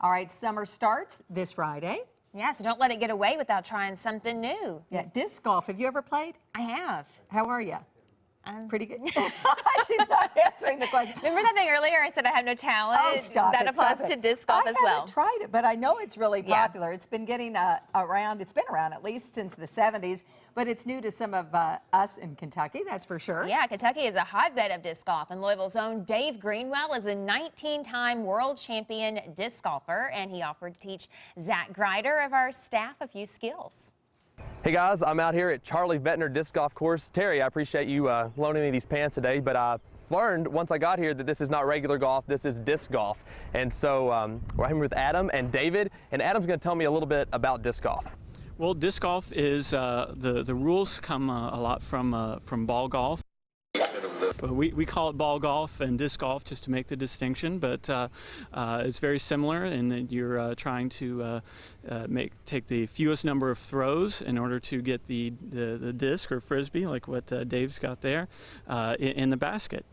All right, summer starts this Friday. Yeah, so don't let it get away without trying something new. Yeah, disc golf. Have you ever played? I have. How are you? Pretty good. She's not answering the question. Remember that thing earlier? I said I have no talent. Oh, stop that it, applies stop to it. disc golf as well. I haven't tried it, but I know it's really popular. It's been getting around. It's been around at least since the 70s, but it's new to some of us in Kentucky, that's for sure. Yeah, Kentucky is a hotbed of disc golf, and Louisville's own Dave Greenwell is a 19-time world champion disc golfer, and he offered to teach Zach Grider of our staff a few skills. Hey guys, I'm out here at Charlie Vettiner Disc Golf Course. Terry, I appreciate you loaning me these pants today, but I learned once I got here that this is not regular golf, this is disc golf. And so we're here with Adam and David, and Adam's going to tell me a little bit about disc golf. Well, disc golf is, the rules come a lot from ball golf. We call it ball golf and disc golf just to make the distinction, but it's very similar in that you're trying to take the fewest number of throws in order to get the disc or frisbee, like what Dave's got there, in the basket.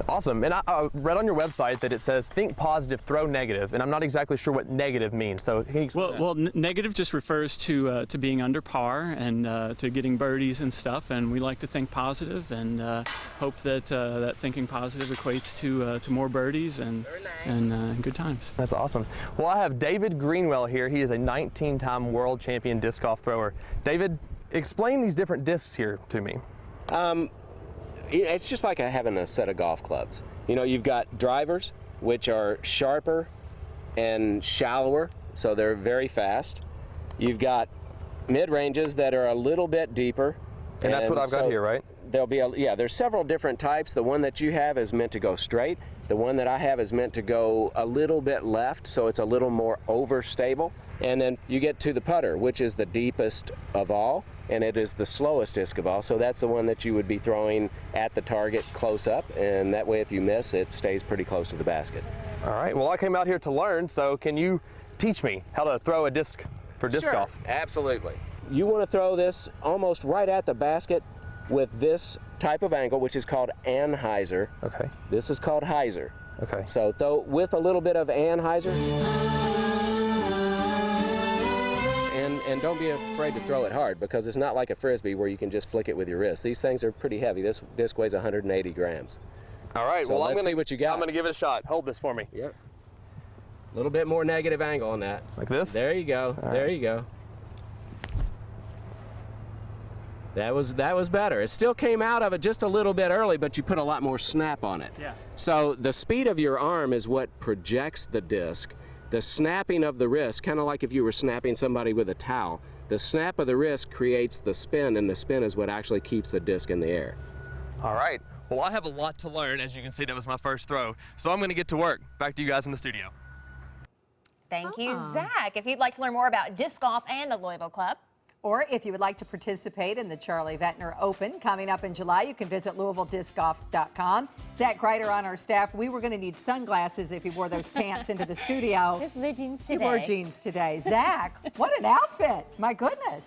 Awesome. And I read on your website that it says think positive, throw negative, and I'm not exactly sure what negative means. So can you explain that? Well, negative just refers to being under par and to getting birdies and stuff, and we like to think positive and hope that that thinking positive equates to more birdies and good times. That's awesome. Well, I have David Greenwell here. He is a 19-time world champion disc golf thrower. David, explain these different discs here to me. It's just like having a set of golf clubs. You know, you've got drivers, which are sharper and shallower, so they're very fast. You've got mid-ranges that are a little bit deeper. And that's what I've got here, right? There'll be there's several different types. The one that you have is meant to go straight. The one that I have is meant to go a little bit left, so it's a little more overstable. And then you get to the putter, which is the deepest of all, and it is the slowest disc of all. So that's the one that you would be throwing at the target close up, and that way if you miss, it stays pretty close to the basket. All right, well, I came out here to learn, so can you teach me how to throw a disc for disc golf? Absolutely. You want to throw this almost right at the basket with this type of angle, which is called anhyzer. Okay. This is called hyzer. Okay. So throw with a little bit of anhyzer. And don't be afraid to throw it hard, because it's not like a frisbee where you can just flick it with your wrist. These things are pretty heavy. This disc weighs 180 grams. All right, so well, let's see what you got. I'm going to give it a shot. Hold this for me. Yep. A little bit more negative angle on that. Like this? There you go. All there right. you go. That was better. It still came out of it just a little bit early, but you put a lot more snap on it. Yeah. So the speed of your arm is what projects the disc. The snapping of the wrist, kind of like if you were snapping somebody with a towel, the snap of the wrist creates the spin, and the spin is what actually keeps the disc in the air. All right. Well, I have a lot to learn. As you can see, that was my first throw. So I'm going to get to work. Back to you guys in the studio. Thank you, Zach. If you'd like to learn more about disc golf and the Louisville Club, Or if you would like to participate in the Charlie Vettiner Open coming up in July, you can visit LouisvilleDiscGolf.com. Zach Grider on our staff. We were going to need sunglasses if he wore those pants into the studio. just blue jeans today. He wore jeans today. Zach, what an outfit. My goodness.